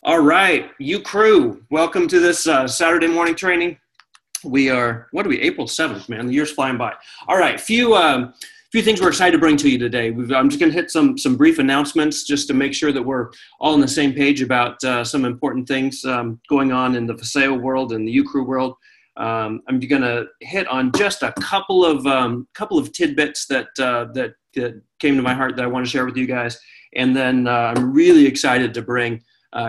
All right, Ucrew, welcome to this Saturday morning training. We are, what are we, April 7th, man, the year's flying by. All right, few things we're excited to bring to you today. I'm just gonna hit some brief announcements just to make sure that we're all on the same page about some important things going on in the Paseo world and the Ucrew world. I'm gonna hit on just a couple of tidbits that came to my heart that I want to share with you guys. And then I'm really excited to bring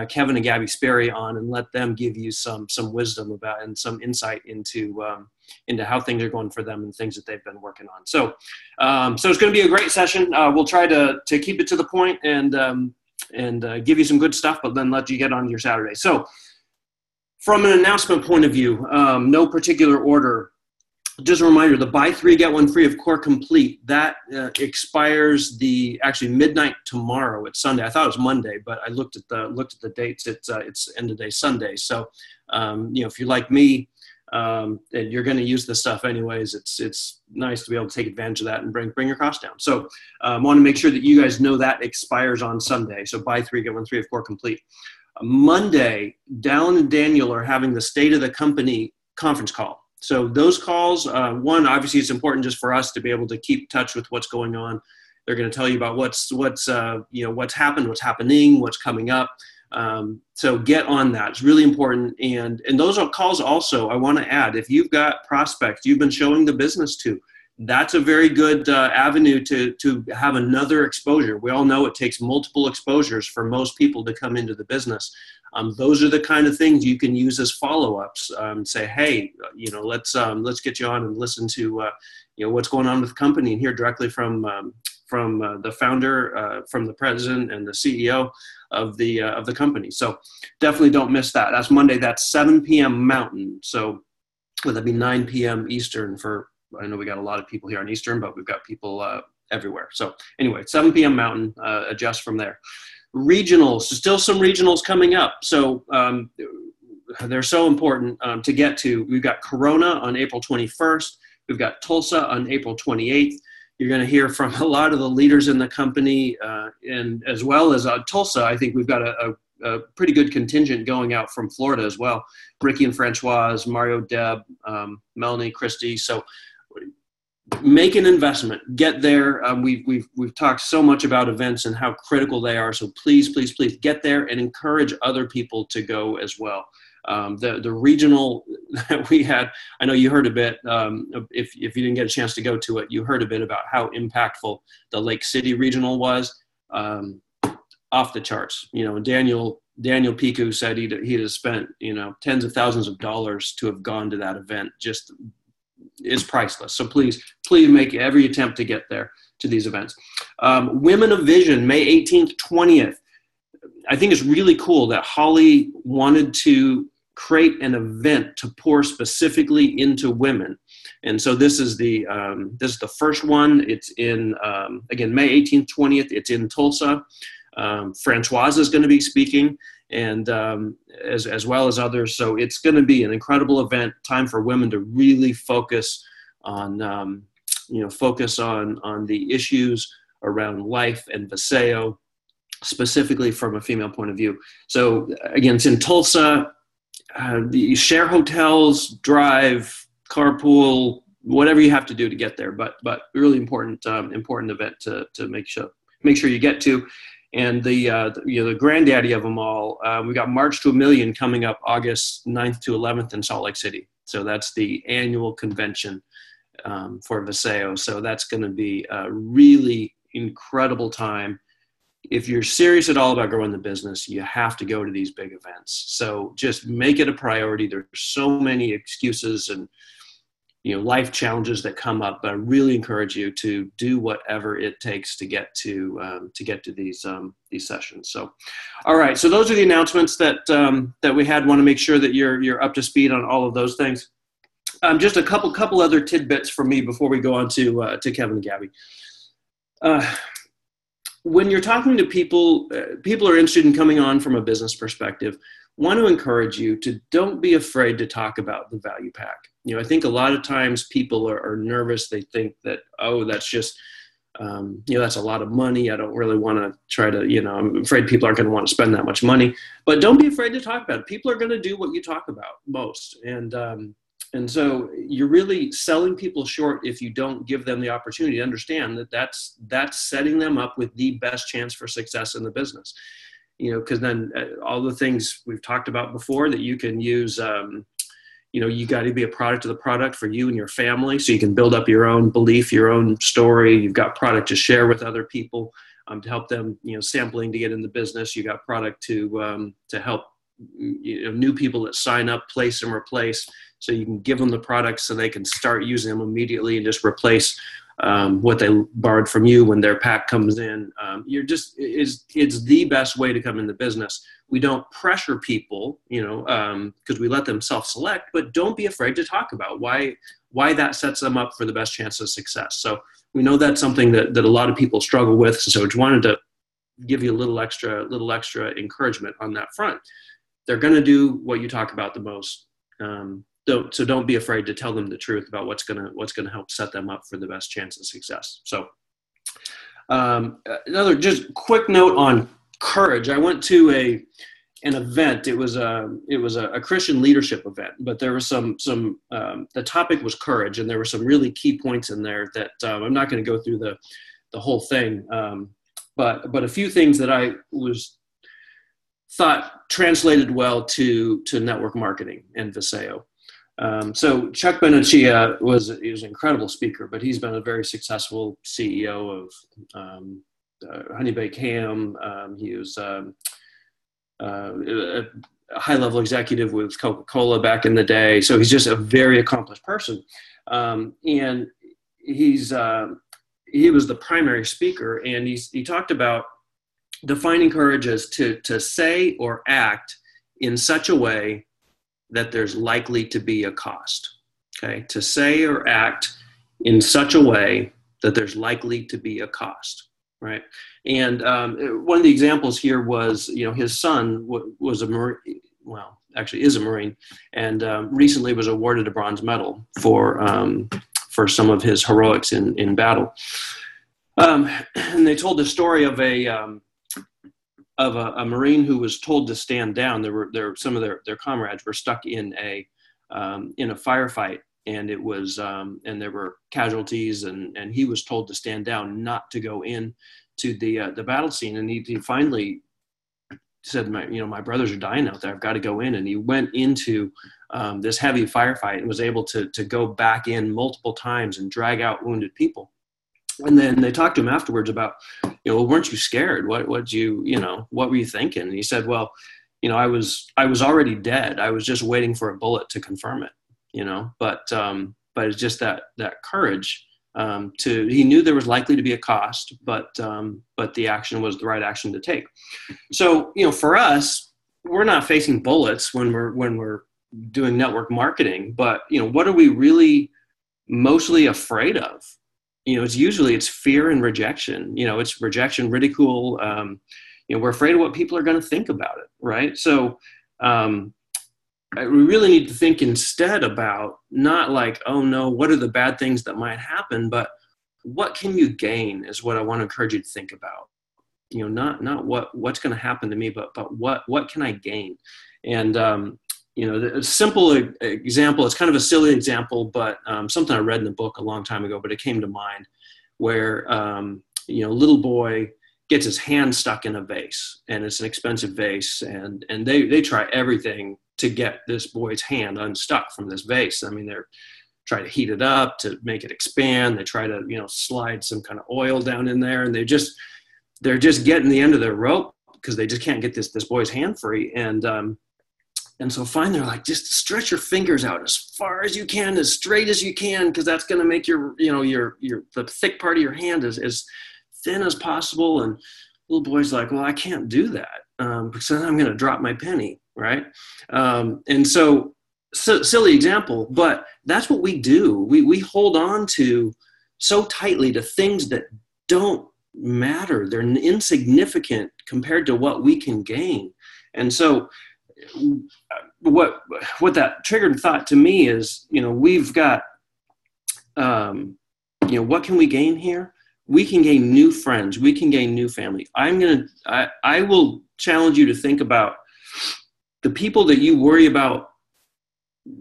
Kevin and Gabi Sperry on and let them give you some wisdom about and some insight into how things are going for them and things that they've been working on. So it's going to be a great session. We'll try to keep it to the point and give you some good stuff, but then let you get on your Saturday. So from an announcement point of view, no particular order. Just a reminder, the buy three, get one free of Core Complete, that expires actually midnight tomorrow. It's Sunday. I thought it was Monday, but I looked at the dates. It's end of day Sunday. So, if you're like me, and you're going to use this stuff anyways, it's nice to be able to take advantage of that and bring your costs down. So, want to make sure that you guys know that expires on Sunday. So buy three, get one free of Core Complete. Monday, Dallin and Daniel are having the State of the Company conference call. So those calls, one, obviously it's important just for us to be able to keep touch with what's going on. They're going to tell you about what's happened, what's happening, what's coming up. So get on that. It's really important. And those are calls also, I want to add, if you've got prospects you've been showing the business to, that's a very good avenue to have another exposure. We all know it takes multiple exposures for most people to come into the business. Those are the kind of things you can use as follow-ups. Say, hey, let's get you on and listen to what's going on with the company and hear directly from the founder, from the president and the CEO of the company. So definitely don't miss that. That's Monday. That's 7 p.m. Mountain. So that'd be 9 p.m. Eastern for. I know we got a lot of people here on Eastern, but we've got people everywhere. So anyway, 7 p.m. Mountain. Adjust from there. Regionals, still some regionals coming up. So they're so important to get to. We've got Corona on April 21st. We've got Tulsa on April 28th. You're going to hear from a lot of the leaders in the company, and as well as Tulsa. I think we've got a pretty good contingent going out from Florida as well. Ricky and Francoise, Mario, Deb, Melanie, Christy. So make an investment, get there. We've talked so much about events and how critical they are. So please get there and encourage other people to go as well. The regional that we had, I know you heard a bit, if you didn't get a chance to go to it, you heard a bit about how impactful the Lake City regional was, off the charts. Daniel Piku said he'd have spent, tens of thousands of dollars to have gone to that event. Just is priceless. So please make every attempt to get there to these events. Women of Vision, May 18th, 20th. I think it's really cool that Holly wanted to create an event to pour specifically into women. And so this is the first one. It's in, again, May 18th, 20th. It's in Tulsa. Francoise is going to be speaking, and as well as others. So it's going to be an incredible event, time for women to really focus on the issues around life and Paseo, specifically from a female point of view. So again, it's in Tulsa. You share hotels, drive, carpool, whatever you have to do to get there. But really important event to make sure you get to. And the granddaddy of them all, we got March to a Million coming up August 9th to 11th in Salt Lake City. So that's the annual convention for Paseo. So that's going to be a really incredible time. If you're serious at all about growing the business, you have to go to these big events. So just make it a priority. There's so many excuses and life challenges that come up, but I really encourage you to do whatever it takes to get to these sessions. So, all right. So those are the announcements that we had. Want to make sure that you're up to speed on all of those things. Just a couple other tidbits from me before we go on to Kevin and Gabi. When you're talking to people, people are interested in coming on from a business perspective. Want to encourage you to don't be afraid to talk about the value pack. I think a lot of times people are nervous. They think that, oh, that's just that's a lot of money. I don't really want to try to, I'm afraid people aren't going to want to spend that much money, but don't be afraid to talk about it. People are going to do what you talk about most. And so you're really selling people short if you don't give them the opportunity to understand that that's setting them up with the best chance for success in the business. Because then all the things we've talked about before that you can use, you got to be a product of the product for you and your family, so you can build up your own belief, your own story. You've got product to share with other people to help them, sampling to get in the business. You got product to help new people that sign up, place and replace. So you can give them the products so they can start using them immediately and just replace what they borrowed from you when their pack comes in. It's the best way to come in the business. We don't pressure people, because we let them self-select, but don't be afraid to talk about why that sets them up for the best chance of success. So we know that's something that a lot of people struggle with. So I just wanted to give you a little extra encouragement on that front. They're going to do what you talk about the most. So don't be afraid to tell them the truth about what's going to help set them up for the best chance of success. So another just quick note on courage. I went to an event. It was a Christian leadership event, but there was some the topic was courage, and there were some really key points in there that I'm not going to go through the whole thing, but a few things that I thought translated well to network marketing and Viseo. So Chuck Benachia he was an incredible speaker, but he's been a very successful CEO of Honey Baked Ham. He was a high-level executive with Coca-Cola back in the day. So he's just a very accomplished person. And he was the primary speaker, and he talked about defining courage as to say or act in such a way that there's likely to be a cost. Okay, to say or act in such a way that there's likely to be a cost, right? And one of the examples here was, his son was a Marine, well, actually is a Marine, and recently was awarded a bronze medal for some of his heroics in battle. And they told the story of a Marine who was told to stand down. Some of their comrades were stuck in a firefight, and it was and there were casualties, and he was told to stand down, not to go in to the battle scene. And he finally said, my brothers are dying out there. I've got to go in. And he went into this heavy firefight and was able to go back in multiple times and drag out wounded people. And then they talked to him afterwards about, weren't you scared? What were you thinking? And he said, well, I was already dead. I was just waiting for a bullet to confirm it, but it's just that courage he knew there was likely to be a cost, but the action was the right action to take. So, for us, we're not facing bullets when we're doing network marketing, but, what are we really mostly afraid of? It's fear and rejection. It's rejection, ridicule. We're afraid of what people are going to think about it, right? So we really need to think instead about not like, oh no, what are the bad things that might happen, but what can you gain is what I want to encourage you to think about. Not what's going to happen to me, but what can I gain? And a simple example, it's kind of a silly example, but something I read in the book a long time ago, but it came to mind where, a little boy gets his hand stuck in a vase, and it's an expensive vase. And they try everything to get this boy's hand unstuck from this vase. I mean, they're trying to heat it up to make it expand. They try to, slide some kind of oil down in there, and they're just getting the end of their rope because they just can't get this boy's hand free. And so finally they're like, just stretch your fingers out as far as you can, as straight as you can, because that's going to make the thick part of your hand as thin as possible. And little boy's like, well, I can't do that because then I'm going to drop my penny, right? And so silly example, but that's what we do. We hold on to so tightly to things that don't matter. They're insignificant compared to what we can gain. And so what that triggered thought to me is, we've got, what can we gain here? we can gain new friends. We can gain new family. I will challenge you to think about the people that you worry about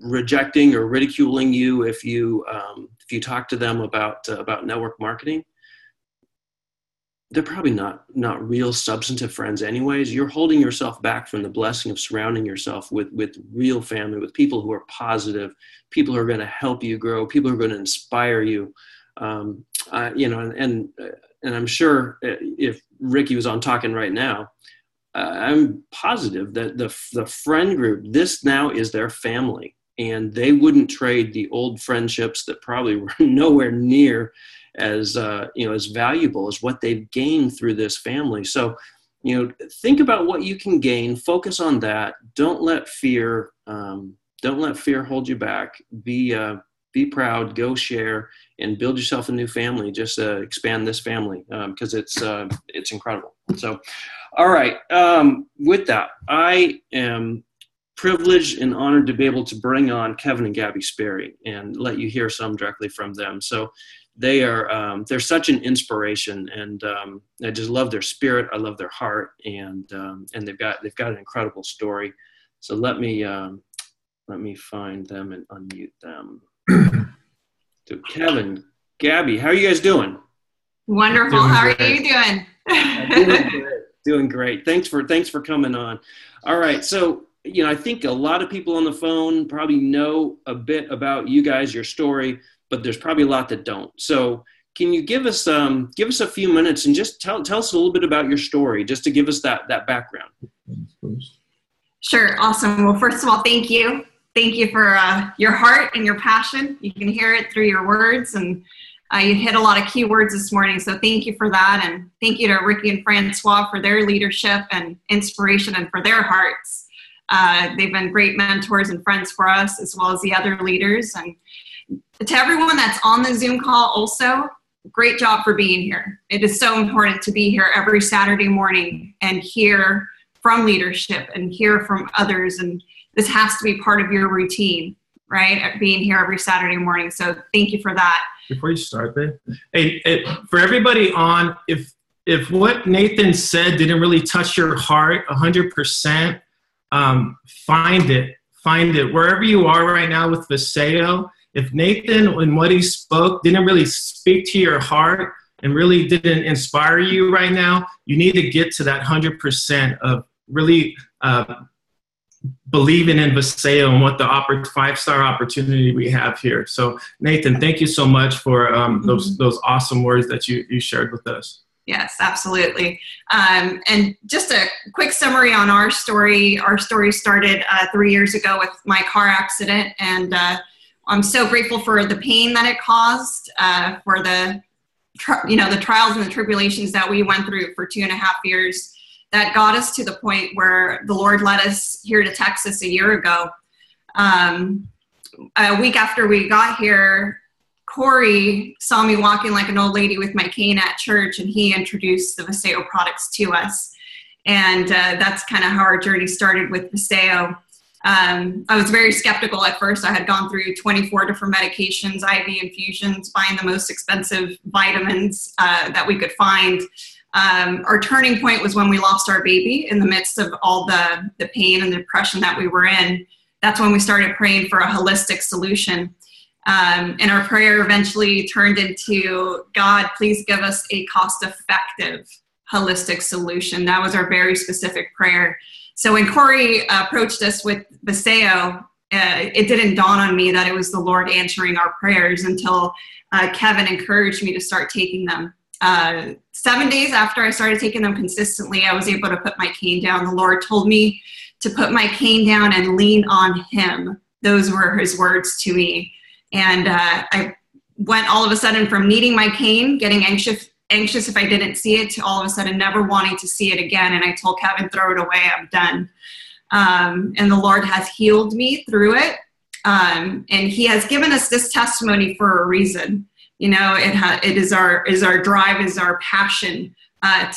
rejecting or ridiculing you if you talk to them about network marketing. They're probably not real substantive friends anyways. You're holding yourself back from the blessing of surrounding yourself with real family, with people who are positive, people who are going to help you grow, people who are going to inspire you. And I'm sure if Ricky was on talking right now, I'm positive that the friend group, this now is their family, and they wouldn't trade the old friendships that probably were nowhere near as valuable as what they've gained through this family. So, think about what you can gain, focus on that. Don't let fear hold you back. Be proud, go share, and build yourself a new family. Just expand this family because it's incredible. So, all right. With that, I am privileged and honored to be able to bring on Kevin and Gabi Sperry and let you hear some directly from them. So they're such an inspiration, and I just love their spirit. I love their heart, and they've got an incredible story. So let me find them and unmute them. So Kevin, Gabi, how are you guys doing? Wonderful. How are you doing? Doing great. Thanks for coming on. All right. So, I think a lot of people on the phone probably know a bit about you guys, your story, but there's probably a lot that don't. So can you give us a few minutes and just tell us a little bit about your story, just to give us that background? Sure. Awesome. Well, first of all, thank you. Thank you for your heart and your passion. You can hear it through your words, and you hit a lot of key words this morning. So thank you for that. And thank you to Ricky and Francois for their leadership and inspiration and for their hearts. They've been great mentors and friends for us, as well as the other leaders. And to everyone that's on the Zoom call also, great job for being here. It is so important to be here every Saturday morning and hear from leadership and hear from others. And this has to be part of your routine, right? Being here every Saturday morning. So thank you for that. Before you start, babe, hey, for everybody on, if what Nathan said didn't really touch your heart 100%, find it wherever you are right now with Viseo. If Nathan and what he spoke didn't really speak to your heart and really didn't inspire you right now, you need to get to that 100% of really believing in Viseo and what the 5-star opportunity we have here. So Nathan, thank you so much for those awesome words that you shared with us. Yes, absolutely. And just a quick summary on our story. Our story started 3 years ago with my car accident, and I'm so grateful for the pain that it caused, for the trials and the tribulations that we went through for 2.5 years that got us to the point where the Lord led us here to Texas a year ago. A week after we got here, Corey saw me walking like an old lady with my cane at church, and he introduced the Viseo products to us. And that's kind of how our journey started with Viseo. I was very skeptical at first. I had gone through 24 different medications, IV infusions, buying the most expensive vitamins that we could find. Our turning point was when we lost our baby in the midst of all the pain and the depression that we were in. That's when we started praying for a holistic solution. And our prayer eventually turned into, God, please give us a cost-effective holistic solution. That was our very specific prayer. So when Corey approached us with Viseo, it didn't dawn on me that it was the Lord answering our prayers until Kevin encouraged me to start taking them. 7 days after I started taking them consistently, I was able to put my cane down. The Lord told me to put my cane down and lean on Him. Those were His words to me. And I went all of a sudden from needing my cane, getting anxious if I didn't see it, to all of a sudden never wanting to see it again. And I told Kevin, throw it away, I'm done. And the Lord has healed me through it. And He has given us this testimony for a reason. You know, it is our drive, is our passion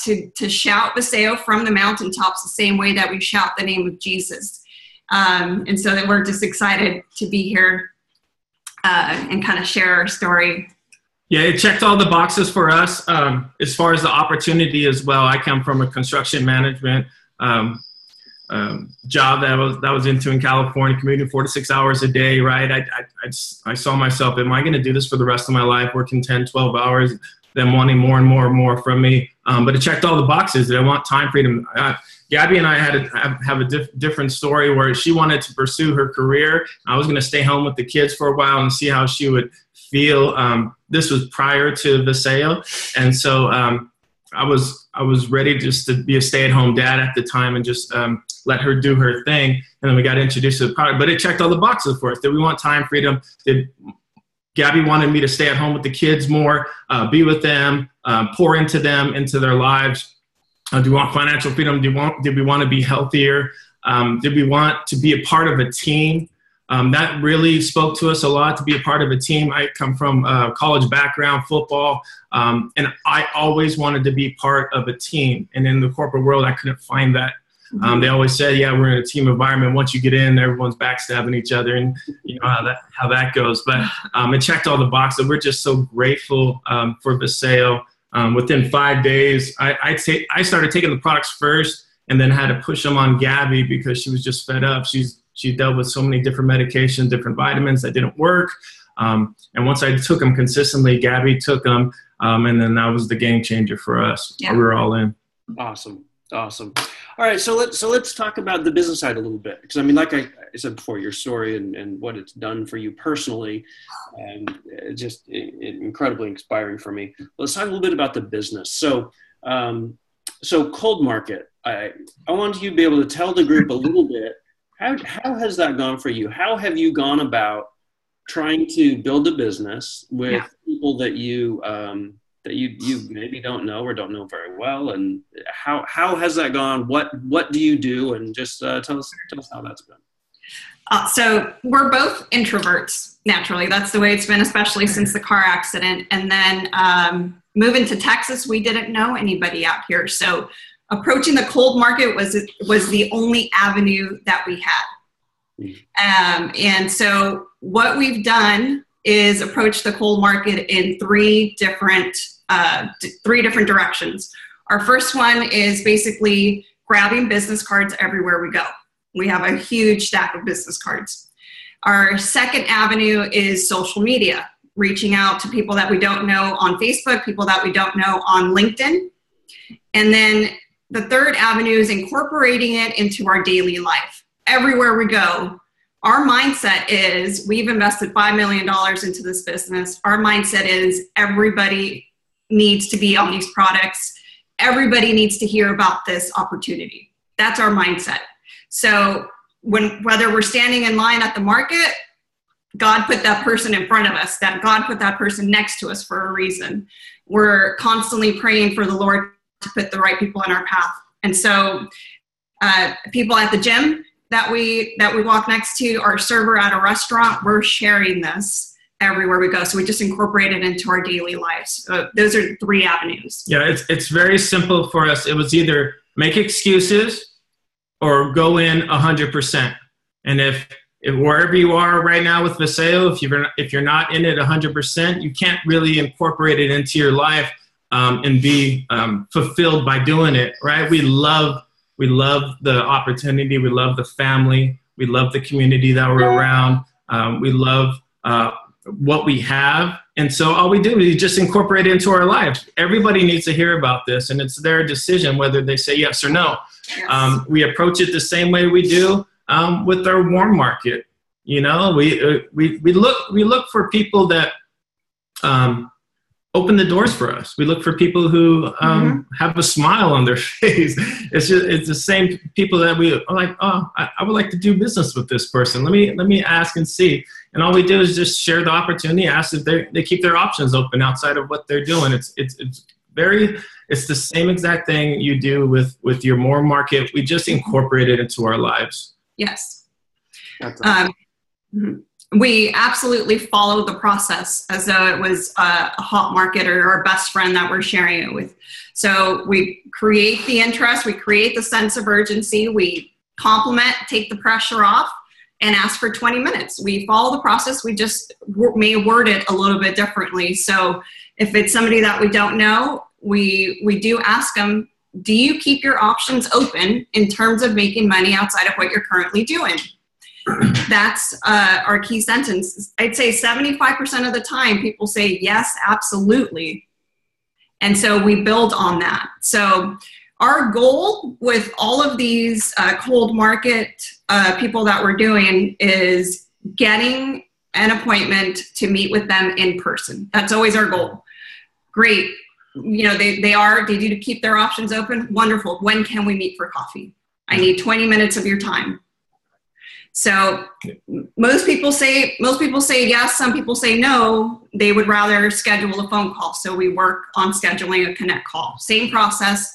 to shout Viseo from the mountaintops the same way that we shout the name of Jesus. And so that we're just excited to be here and kind of share our story. Yeah, it checked all the boxes for us. As far as the opportunity as well, I come from a construction management job that I was into in California, commuting 4 to 6 hours a day, right? I saw myself, am I going to do this for the rest of my life, working 10, 12 hours, them wanting more and more and more from me? But it checked all the boxes. That I want time freedom. Gabi and I have a different story where she wanted to pursue her career. I was going to stay home with the kids for a while and see how she would feel. This was prior to the sale. And so I was ready just to be a stay-at-home dad at the time and just let her do her thing. And then we got introduced to the product. But it checked all the boxes for us. Did we want time freedom? Did Gabi wanted me to stay at home with the kids more, be with them, pour into them, into their lives? Do we want financial freedom? Did we want to be healthier? Did we want to be a part of a team? That really spoke to us a lot, to be a part of a team. I come from a college background, football, and I always wanted to be part of a team. And in the corporate world, I couldn't find that. They always said, yeah, we're in a team environment. Once you get in, everyone's backstabbing each other, and you know how that goes. But it checked all the boxes. We're just so grateful for the sale. Within 5 days, I started taking the products first and then had to push them on Gabi because she was just fed up. She dealt with so many different medications, different vitamins that didn't work. And once I took them consistently, Gabi took them. And then that was the game changer for us. Yeah. We were all in. Awesome. All right. So let's talk about the business side a little bit. Because I mean, like I said before, your story and what it's done for you personally, and just incredibly inspiring for me. Let's talk a little bit about the business. So cold market, I want you to be able to tell the group a little bit, how has that gone for you? How have you gone about trying to build a business with people that you maybe don't know or don't know very well, and how has that gone? What do you do? And just tell us how that's been. So we're both introverts naturally. That's the way it's been, especially since the car accident. And then moving to Texas, we didn't know anybody out here. So approaching the cold market was the only avenue that we had. And so what we've done is approach the cold market in three different directions. Our first one is basically grabbing business cards everywhere we go. We have a huge stack of business cards. Our second avenue is social media, reaching out to people that we don't know on Facebook, people that we don't know on LinkedIn. And then the third avenue is incorporating it into our daily life. Everywhere we go, our mindset is, we've invested $5 million into this business. Our mindset is everybody needs to be on these products. Everybody needs to hear about this opportunity. That's our mindset. So whether we're standing in line at the market, God put that person in front of us, that God put that person next to us for a reason. We're constantly praying for the Lord to put the right people in our path. And so people at the gym that we walk next to, our server at a restaurant, we're sharing this everywhere we go. So we just incorporate it into our daily lives. So those are the three avenues. Yeah, it's very simple for us. It was either make excuses or go in 100%. And if wherever you are right now with Viseo, if you're not in it 100%, you can't really incorporate it into your life and be fulfilled by doing it, right? We love the opportunity. We love the family. We love the community that we're around. We love what we have. And so all we do is just incorporate it into our lives. Everybody needs to hear about this, and it's their decision whether they say yes or no. Yes. We approach it the same way we do with our warm market. You know, we look for people that open the doors for us. We look for people who have a smile on their face. It's the same people that we are like, oh, I would like to do business with this person. Let me ask and see. And all we do is just share the opportunity, ask if they keep their options open outside of what they're doing. It's the same exact thing you do with your more market. We just incorporate it into our lives. Yes. We absolutely follow the process as though it was a hot market or our best friend that we're sharing it with. So we create the interest, we create the sense of urgency, we compliment, take the pressure off, and ask for 20 minutes. We follow the process. We just may word it a little bit differently. So if it's somebody that we don't know, we do ask them, do you keep your options open in terms of making money outside of what you're currently doing? That's our key sentence. I'd say 75% of the time people say, yes, absolutely. And so we build on that. So our goal with all of these cold market people that we're doing is getting an appointment to meet with them in person. That's always our goal. Great. You know, they do keep their options open. Wonderful. When can we meet for coffee? I need 20 minutes of your time. So most people say yes. Some people say no. They would rather schedule a phone call. So we work on scheduling a connect call. Same process.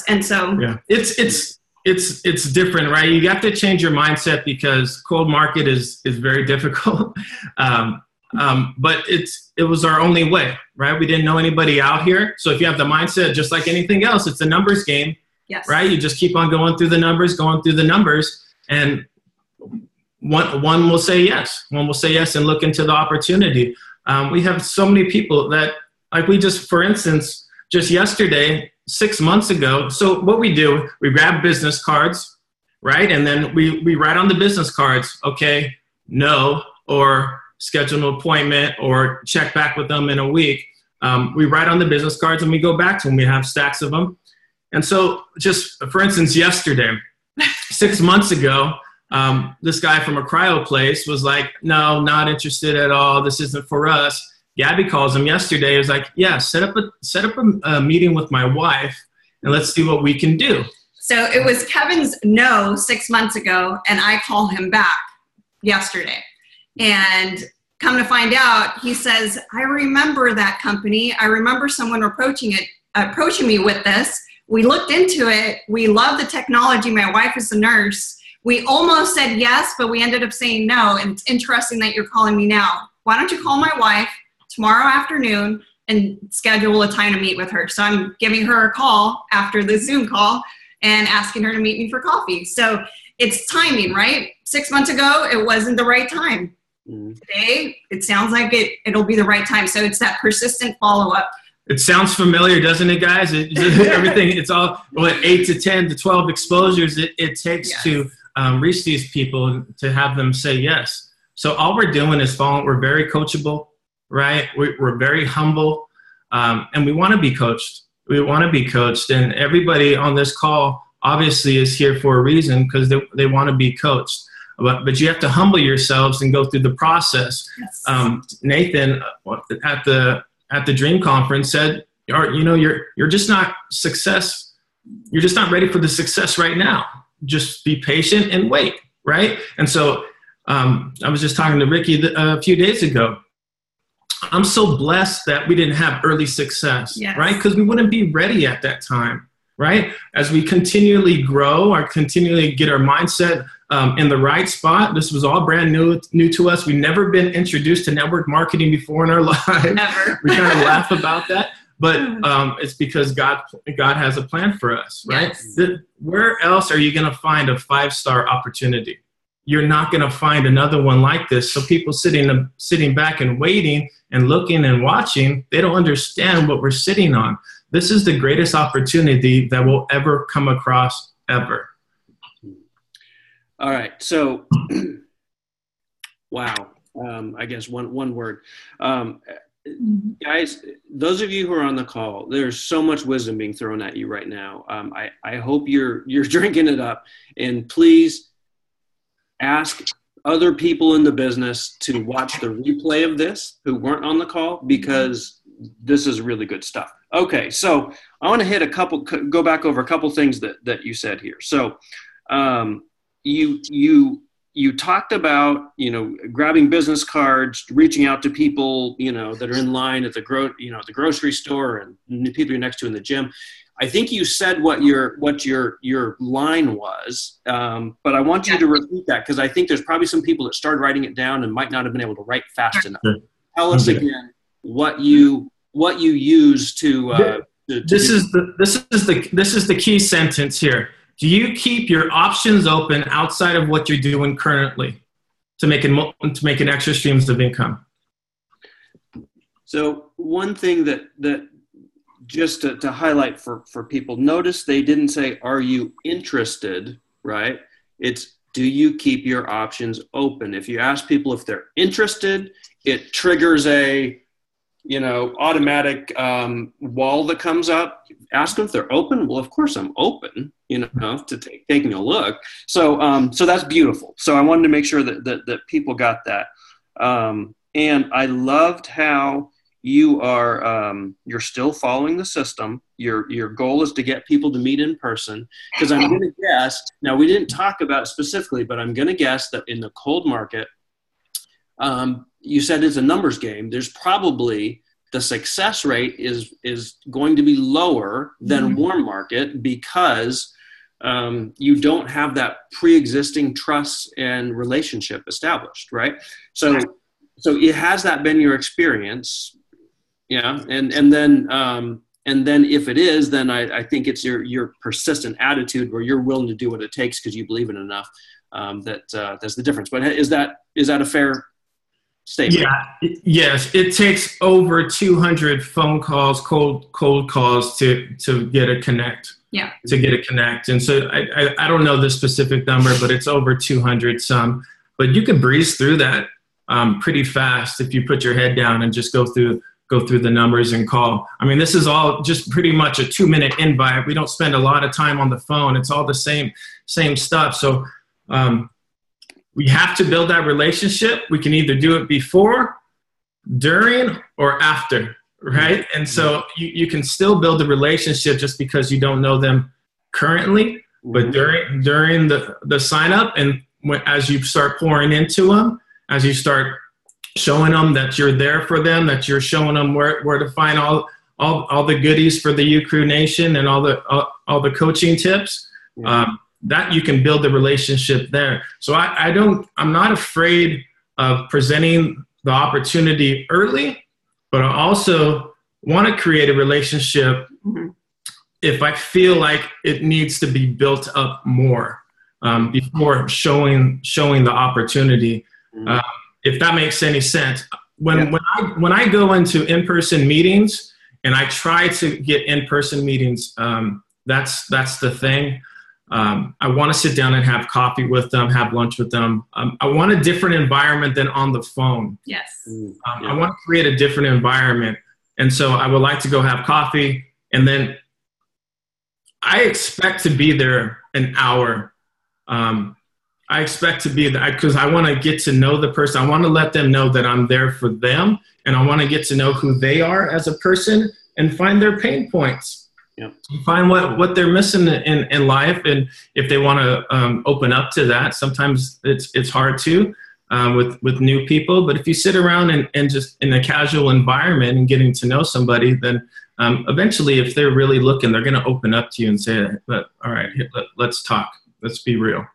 And so yeah, it's different, right? You have to change your mindset because cold market is very difficult. But it was our only way, right? We didn't know anybody out here. So if you have the mindset, just like anything else, it's a numbers game, yes, right? You just keep on going through the numbers, and one will say yes. One will say yes and look into the opportunity. We have so many people that, like for instance, just yesterday, 6 months ago. So what we do, we grab business cards, right? And then we write on the business cards, okay, no, or schedule an appointment or check back with them in a week. We write on the business cards and we go back to them. We have stacks of them. And so just for instance, yesterday, 6 months ago, this guy from a cryo place was like, no, not interested at all. This isn't for us. Gabi calls him yesterday. He was like, yeah, set up a meeting with my wife and let's see what we can do. So it was Kevin's no 6 months ago, and I call him back yesterday. And come to find out, he says, I remember that company. I remember someone approaching me with this. We looked into it. We love the technology. My wife is a nurse. We almost said yes, but we ended up saying no. And it's interesting that you're calling me now. Why don't you call my wife tomorrow afternoon and schedule a time to meet with her? So I'm giving her a call after the Zoom call and asking her to meet me for coffee. So it's timing, right? 6 months ago, it wasn't the right time. Today, it sounds like it'll be the right time. So it's that persistent follow-up. It sounds familiar, doesn't it, guys? Everything, it's all 8 to 10 to 12 exposures it takes yes. to reach these people, to have them say yes. So all we're doing is following. We're very coachable, right? We're very humble, and we want to be coached. And everybody on this call obviously is here for a reason, because they want to be coached. But you have to humble yourselves and go through the process. Yes. Nathan at the Dream Conference said, you're just not success. You're just not ready for the success right now. Just be patient and wait, right? And so I was just talking to Ricky a few days ago. I'm so blessed that we didn't have early success, yes. right? Because we wouldn't be ready at that time, right? As we continually grow or continually get our mindset in the right spot. This was all brand new to us. We've never been introduced to network marketing before in our lives. Never. We kind of laugh about that, but it's because God has a plan for us, right? Yes. Where else are you going to find a 5-star opportunity? You're not going to find another one like this. So people sitting back and waiting and looking and watching, they don't understand what we're sitting on. This is the greatest opportunity that we'll ever come across, ever. All right. So, wow. I guess one word. Guys, those of you who are on the call, there's so much wisdom being thrown at you right now. I hope you're drinking it up, and please ask other people in the business to watch the replay of this who weren't on the call, because this is really good stuff. Okay. So I want to go back over a couple things that you said here. So, you talked about, grabbing business cards, reaching out to people, that are in line at the grocery store and the people you're next to in the gym. I think you said what your line was, but I want you to repeat that, because I think there's probably some people that started writing it down and might not have been able to write fast enough. Tell us again what you use to. This is the key sentence here. do you keep your options open outside of what you're doing currently to make an extra streams of income? So one thing that just to highlight for people, notice they didn't say, are you interested, right? It's, do you keep your options open? If you ask people if they're interested, it triggers a, automatic wall that comes up. Ask them if they're open. Well, of course I'm open, to taking a look. So that's beautiful. So I wanted to make sure that people got that. And I loved how you are, you're still following the system. Your goal is to get people to meet in person, because I'm going to guess, now we didn't talk about it specifically, but I'm going to guess that in the cold market, you said it's a numbers game. There's probably the success rate is going to be lower than warm market, because you don't have that pre-existing trust and relationship established, right? So has that been your experience? Yeah, and then if it is, then I think it's your persistent attitude where you're willing to do what it takes because you believe in it enough. That's the difference. But is that a fair statement? Yeah. Yes, it takes over 200 phone calls, cold calls to get a connect. Yeah. To get a connect, and so I don't know the specific number, but it's over 200 some. But you can breeze through that pretty fast if you put your head down and just go through the numbers and call. I mean, this is all just pretty much a 2-minute invite. We don't spend a lot of time on the phone. It's all the same stuff. So we have to build that relationship. We can either do it before, during, or after, right? And so you can still build a relationship just because you don't know them currently, but during the sign up, and as you start pouring into them, as you start showing them that you're there for them, that you're showing them where to find all the goodies for the Ucrew Nation and all the coaching tips, that you can build the relationship there. So I'm not afraid of presenting the opportunity early, but I also want to create a relationship if I feel like it needs to be built up more before showing the opportunity. If that makes any sense. When I go into in-person meetings and I try to get in-person meetings, that's the thing. I want to sit down and have coffee with them, have lunch with them. I want a different environment than on the phone. Yes. I want to create a different environment. And so I would like to go have coffee, and then I expect to be there an hour. I expect to be there because I want to get to know the person. I want to let them know that I'm there for them, and I want to get to know who they are as a person and find their pain points. Yep. Find what they're missing in life, and if they want to open up to that. Sometimes it's hard to with new people, but if you sit around and just in a casual environment and getting to know somebody, then eventually, if they're really looking, they're going to open up to you and say, all right, let's talk. Let's be real.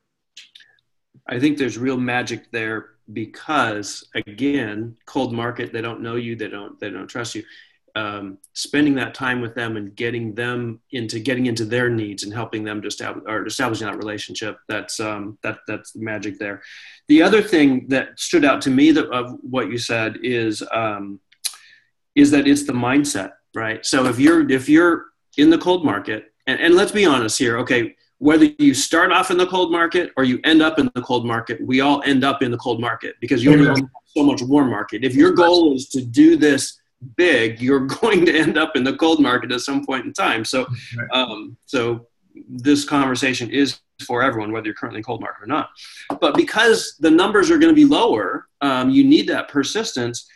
I think there's real magic there because, again, cold market, they don't know you, they don't trust you. Spending that time with them and getting into their needs and helping them to establishing that relationship, that's the magic there. The other thing that stood out to me of what you said is that it's the mindset, right? So if you're in the cold market, and let's be honest here, okay, whether you start off in the cold market or you end up in the cold market, we all end up in the cold market because you only have so much warm market. If your goal is to do this big, you're going to end up in the cold market at some point in time. So, so this conversation is for everyone, whether you're currently in cold market or not. But because the numbers are going to be lower, you need that persistence.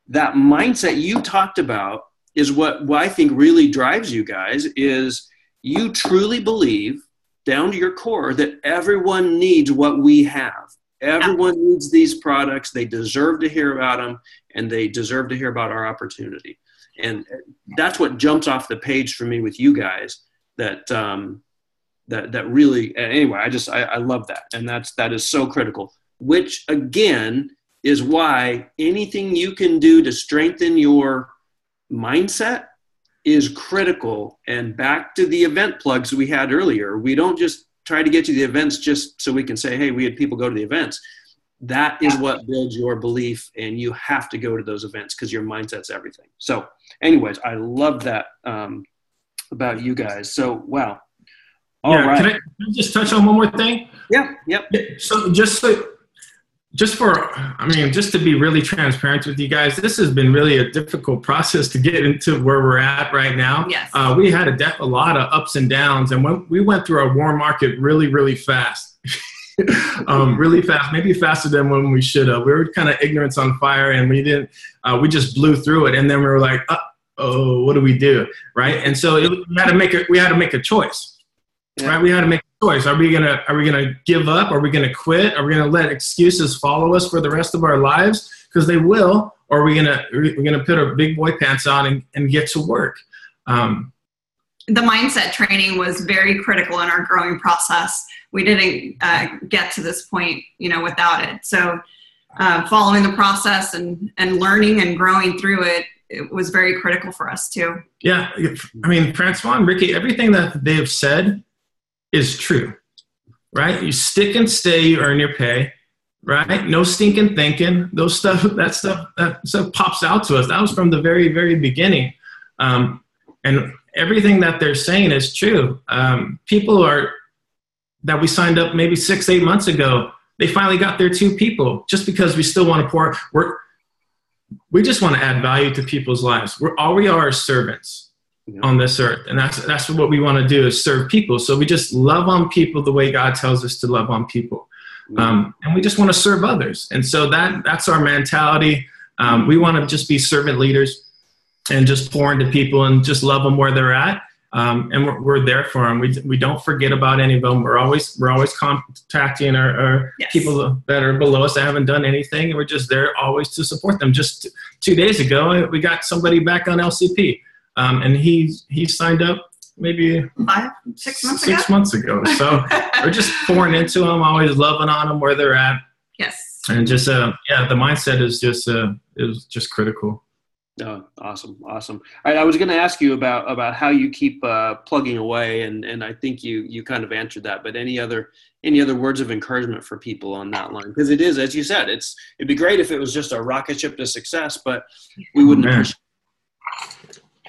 That mindset you talked about is what I think really drives you guys. Is you truly believe down to your core that everyone needs what we have. Everyone needs these products. They deserve to hear about them, and they deserve to hear about our opportunity. And that's what jumps off the page for me with you guys. That really. Anyway, I love that, and that is so critical. Which again is why anything you can do to strengthen your mindset is critical. And back to the event plugs we had earlier, we don't just try to get to the events just so we can say, hey, we had people go to the events. That is what builds your belief, and you have to go to those events because your mindset's everything. So anyways, I love that about you guys. So, wow. All right. Can I just touch on one more thing? Yeah. Yep. So just to be really transparent with you guys, this has been really a difficult process to get into where we're at right now. Yes. We had a lot of ups and downs, and we went through our warm market really, really fast. Really fast, maybe faster than when we should have. We were kind of ignorance on fire, and we just blew through it. And then we were like, oh, what do we do? Right. And so we had to make a choice, right? We had to make a choice. Are we going to give up? Are we going to quit? Are we going to let excuses follow us for the rest of our lives? Because they will. Or are we're going to put our big boy pants on and get to work? The mindset training was very critical in our growing process. We didn't get to this point, without it. So following the process and learning and growing through it, it was very critical for us too. Yeah. I mean, Francois and Ricky, everything that they have said is true, right? You stick and stay, you earn your pay, right? No stinking thinking. That stuff pops out to us. That was from the very, very beginning. And everything that they're saying is true. People that we signed up maybe 6-8 months ago, they finally got their 2 people just because we still want to pour. We just want to add value to people's lives. All we are servants on this earth. And that's what we want to do, is serve people. So we just love on people the way God tells us to love on people. And we just want to serve others. And so that's our mentality. We want to just be servant leaders and just pour into people and just love them where they're at. And we're there for them. We don't forget about any of them. We're always contacting our people that are below us that haven't done anything. And we're just there always to support them. Just 2 days ago, we got somebody back on LCP. And he signed up maybe 6 months ago. So we're just pouring into them, always loving on them where they're at. Yes. And just, the mindset is just critical. Oh, awesome. I was going to ask you about how you keep plugging away, and I think you kind of answered that. But any other words of encouragement for people on that line? Because it is, as you said, it'd be great if it was just a rocket ship to success, but we wouldn't appreciate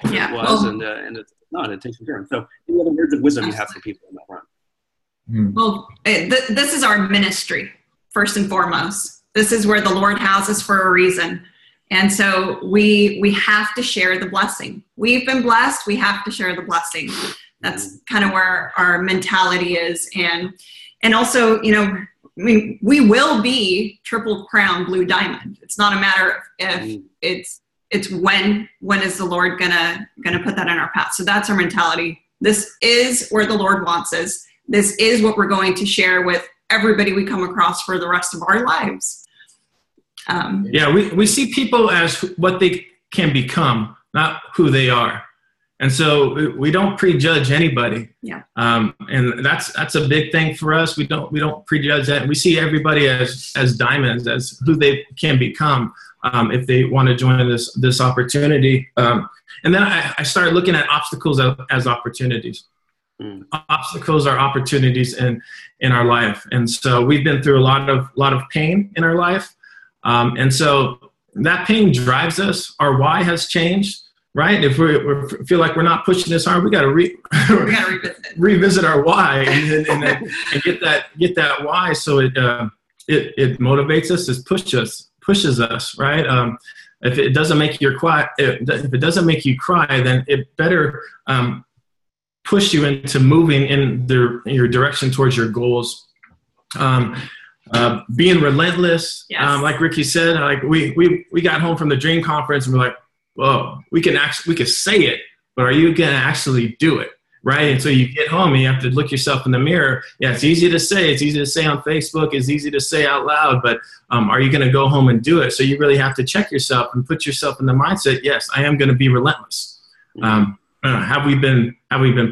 it was, and it's not. It takes care. So, any other words of wisdom you have for people on that front? Well, this is our ministry first and foremost. This is where the Lord has us for a reason. And so we have to share the blessing. We've been blessed. We have to share the blessing. That's kind of where our mentality is. And also, we will be Triple Crown Blue Diamond. It's not a matter of if, it's when is the Lord gonna put that in our path. So that's our mentality. This is where the Lord wants us. This is what we're going to share with everybody we come across for the rest of our lives. We see people as what they can become, not who they are. And so we don't prejudge anybody. Yeah. And that's a big thing for us. We don't prejudge that. We see everybody as diamonds, as who they can become if they want to join this opportunity. And then I started looking at obstacles as opportunities. Obstacles are opportunities in our life. And so we've been through a lot of pain in our life. And so that pain drives us. Our why has changed, right? If we feel like we're not pushing this hard, we got to revisit our why and get that why. So it motivates us, it pushes us, right? If it doesn't make you cry, then it better push you into moving in your direction towards your goals. Being relentless, yes. Like Ricky said, like we got home from the Dream Conference and we're like, whoa, we can say it, but are you going to actually do it? Right? And so you get home and you have to look yourself in the mirror. Yeah, it's easy to say. It's easy to say on Facebook. It's easy to say out loud, but are you going to go home and do it? So you really have to check yourself and put yourself in the mindset. Yes, I am going to be relentless. Have we been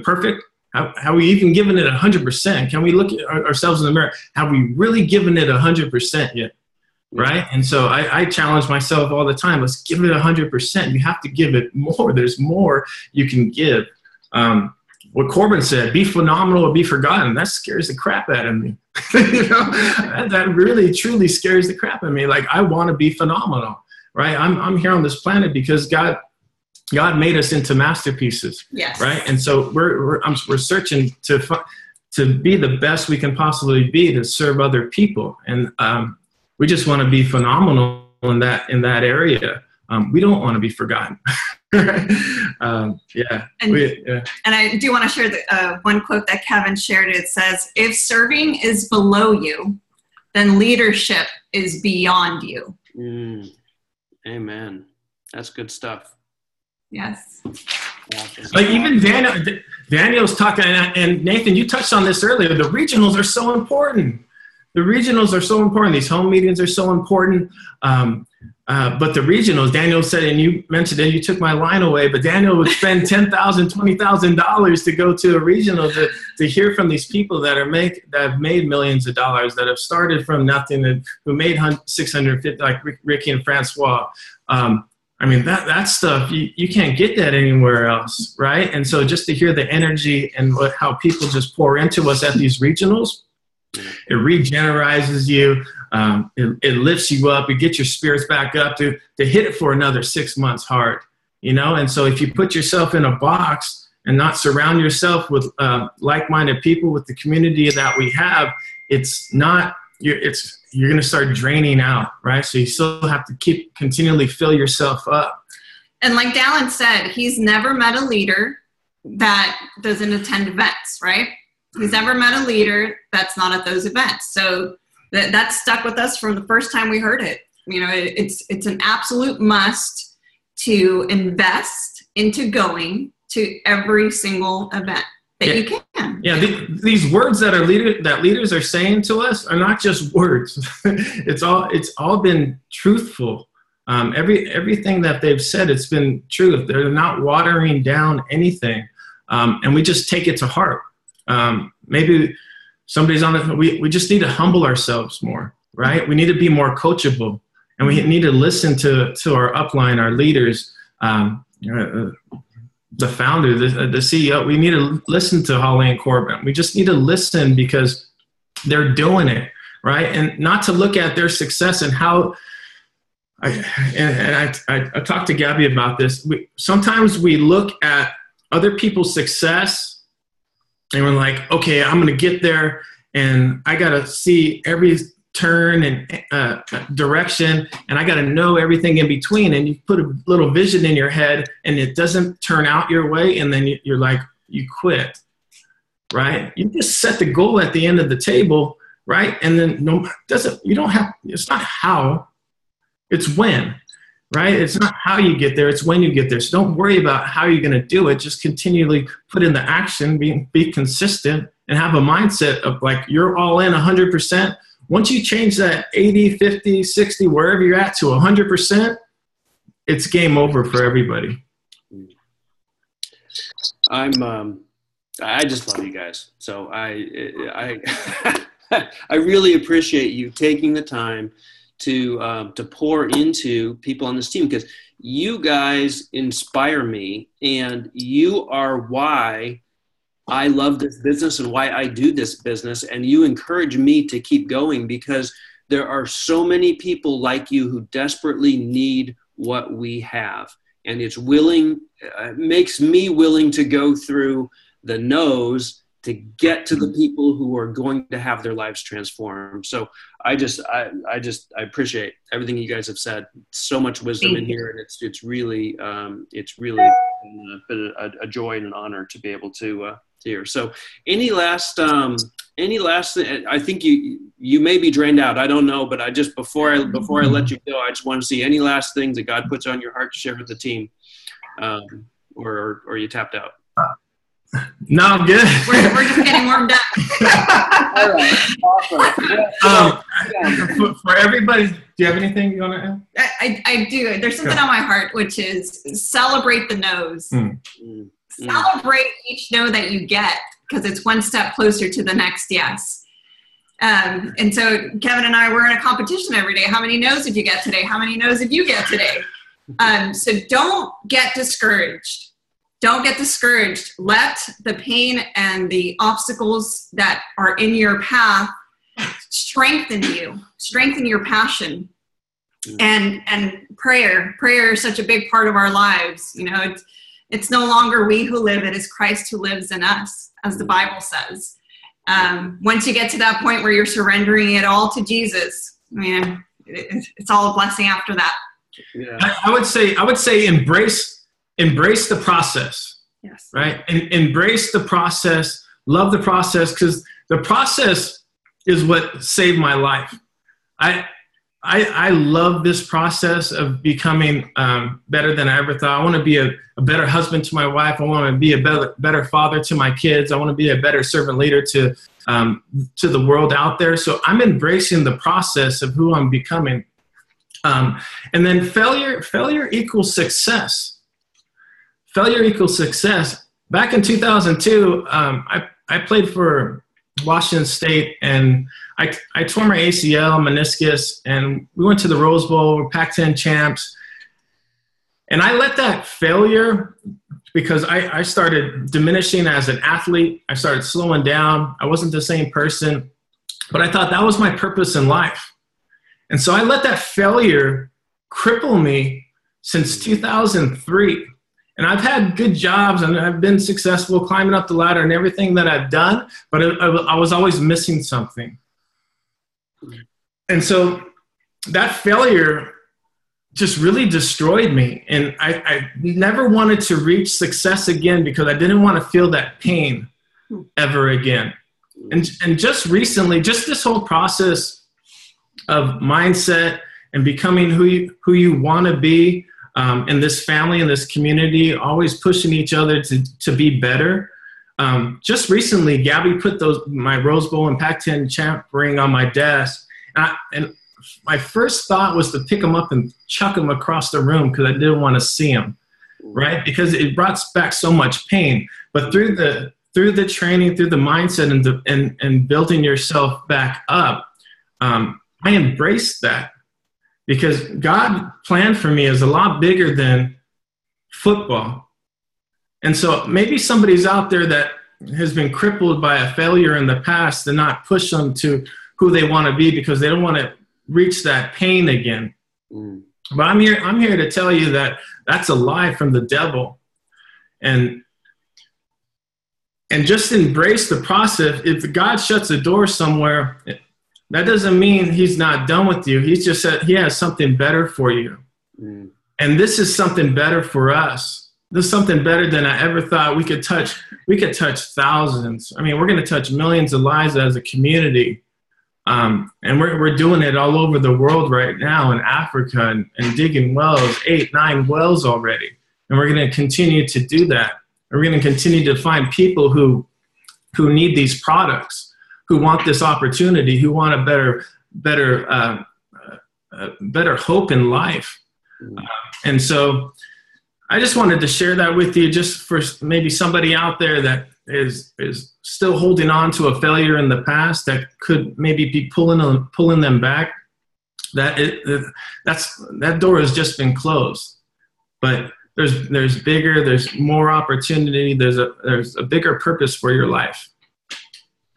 perfect? Have we even given it 100%? Can we look at ourselves in the mirror? Have we really given it 100% yet? Right? And so I challenge myself all the time. Let's give it 100%. You have to give it more. There's more you can give. what Corbin said, be phenomenal or be forgotten. That scares the crap out of me. That really, truly scares the crap out of me. Like, I want to be phenomenal, right? I'm here on this planet because God made us into masterpieces, yes. right? And so we're searching to be the best we can possibly be to serve other people, and we just want to be phenomenal in that area. We don't want to be forgotten. And I do want to share the one quote that Kevin shared. It says, "If serving is below you, then leadership is beyond you." Amen. That's good stuff. Yes. Like, even Daniel's talking, and Nathan, you touched on this earlier. The regionals are so important. These home meetings are so important. But the regionals, Daniel said, and you mentioned it, you took my line away, but Daniel would spend $10,000, $20,000 to go to a regional to hear from these people that have made millions of dollars, that have started from nothing, and who made 650, like Ricky and Francois. I mean, that stuff, you can't get that anywhere else, right? And so just to hear the energy and how people just pour into us at these regionals, it regenerizes you. It lifts you up. It gets your spirits back up to hit it for another 6 months hard, And so if you put yourself in a box and not surround yourself with like-minded people, with the community that we have, you're going to start draining out, right? So you still have to continually fill yourself up. And like Dallin said, he's never met a leader that doesn't attend events, right? He's never met a leader that's not at those events. So that stuck with us from the first time we heard it. It's an absolute must to invest into going to every single event that you can. Yeah, these words that leaders are saying to us are not just words. It's all been truthful. Everything that they've said, it's been true. They're not watering down anything, and we just take it to heart. Maybe somebody's on it. We just need to humble ourselves more, right? We need to be more coachable, and we need to listen to our upline, our leaders, the founder, the CEO. We need to listen to Holly and Corbin. We just need to listen because they're doing it, right? And not to look at their success and how. I talked to Gabi about this. Sometimes we look at other people's success and we're like, okay, I'm going to get there and I got to see every turn and direction, and I got to know everything in between. And you put a little vision in your head and it doesn't turn out your way, and then you're like, you quit, right? You just set the goal at the end of the table, right? And then it's not how, it's when, right? It's not how you get there, it's when you get there. So don't worry about how you're going to do it. Just continually put in the action, be consistent, and have a mindset of like, you're all in 100%. Once you change that 80, 50, 60, wherever you're at to 100%, it's game over for everybody. I just love you guys. So I really appreciate you taking the time to pour into people on this team, because you guys inspire me, and you are why I love this business and why I do this business. And you encourage me to keep going, because there are so many people like you who desperately need what we have. And it makes me willing to go through the no's to get to the people who are going to have their lives transformed. So I appreciate everything you guys have said. So much wisdom in here, and it's really been a joy and an honor to be able to hear. So any last I think you may be drained out, I don't know, but I just before I let you go, I just want to see any last things that God puts on your heart to share with the team, or you tapped out. No, I'm good. We're just getting warmed up. All right. Awesome. For everybody, do you have anything you want to add? I do. There's something on my heart, which is celebrate the no's. Celebrate each no that you get, because it's one step closer to the next yes. And so Kevin and I, we're in a competition every day. How many no's did you get today? How many no's did you get today? So don't get discouraged. don't get discouraged. Let the pain and the obstacles that are in your path strengthen you, strengthen your passion. And prayer is such a big part of our lives. You know, it's no longer we who live, it is Christ who lives in us, as the Bible says. Once you get to that point where you're surrendering it all to Jesus, man, it's all a blessing after that. Yeah. I would say embrace the process. Yes. Right. And embrace the process, love the process, because the process is what saved my life. I love this process of becoming better than I ever thought. I want to be a better husband to my wife. I want to be a better father to my kids. I want to be a better servant leader to the world out there. So I'm embracing the process of who I'm becoming. And then failure equals success. Failure equals success. Back in 2002, I played for Washington State, and I tore my ACL, meniscus, and we went to the Rose Bowl. We're Pac-10 champs. And I let that failure, because I started diminishing as an athlete. I started slowing down. I wasn't the same person, but I thought that was my purpose in life. And so I let that failure cripple me since 2003. And I've had good jobs and I've been successful climbing up the ladder and everything that I've done, but I was always missing something. And so that failure just really destroyed me. And I never wanted to reach success again because I didn't want to feel that pain ever again. And just recently, just this whole process of mindset and becoming who you want to be, in this family, in this community, always pushing each other to be better. Just recently, Gabi put my Rose Bowl and Pac-10 champ ring on my desk. And my first thought was to pick them up and chuck them across the room because I didn't want to see them, right? Because it brought back so much pain. But through the training, through the mindset and building yourself back up, I embraced that. Because God planned for me is a lot bigger than football. And so maybe somebody's out there that has been crippled by a failure in the past and not push them to who they want to be because they don't want to reach that pain again. But I'm here to tell you that that's a lie from the devil. And just embrace the process. If God shuts a door somewhere, that doesn't mean he's not done with you. He's just said he has something better for you. And this is something better for us. This is something better than I ever thought we could touch. We could touch thousands. I mean, we're going to touch millions of lives as a community. And we're doing it all over the world right now in Africa and digging wells, 8-9 wells already. And we're going to continue to do that. And we're going to continue to find people who need these products, who want this opportunity, who want a better hope in life. And so I just wanted to share that with you, just for maybe somebody out there that is still holding on to a failure in the past that could maybe be pulling them back. That door has just been closed. But there's more opportunity. There's a bigger purpose for your life.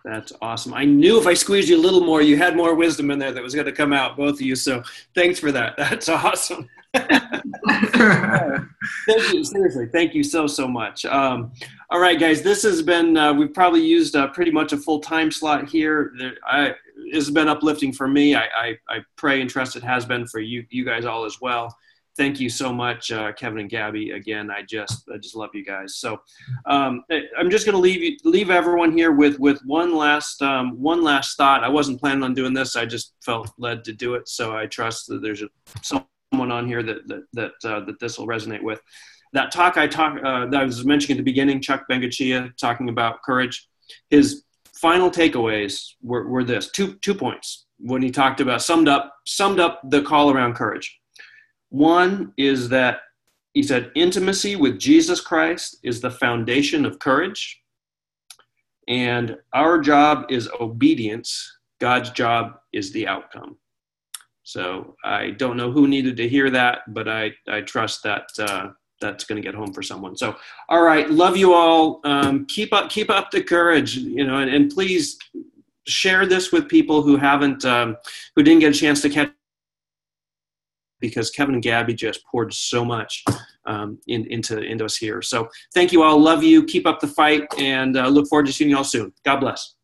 That's awesome. I knew if I squeezed you a little more, you had more wisdom in there that was going to come out, both of you. So thanks for that. That's awesome. Thank you. Seriously. Thank you so much. All right, guys, this has been, we've probably used pretty much a full time slot here. It's been uplifting for me. I pray and trust it has been for you guys all as well. Thank you so much, Kevin and Gabi. Again, I just love you guys. So I'm just going to leave everyone here with one last thought. I wasn't planning on doing this. I just felt led to do it. So I trust that there's someone on here that this will resonate with. That talk that I was mentioning at the beginning, Chuck Bengachia talking about courage. His final takeaways were this: two points when he talked about summed up the call around courage. One is that he said intimacy with Jesus Christ is the foundation of courage, and our job is obedience. God's job is the outcome. So I don't know who needed to hear that, but I trust that that's going to get home for someone. So, all right. Love you all. Keep up the courage, and please share this with people who who didn't get a chance to catch, because Kevin and Gabi just poured so much into us here. So thank you all. Love you. Keep up the fight, and look forward to seeing you all soon. God bless.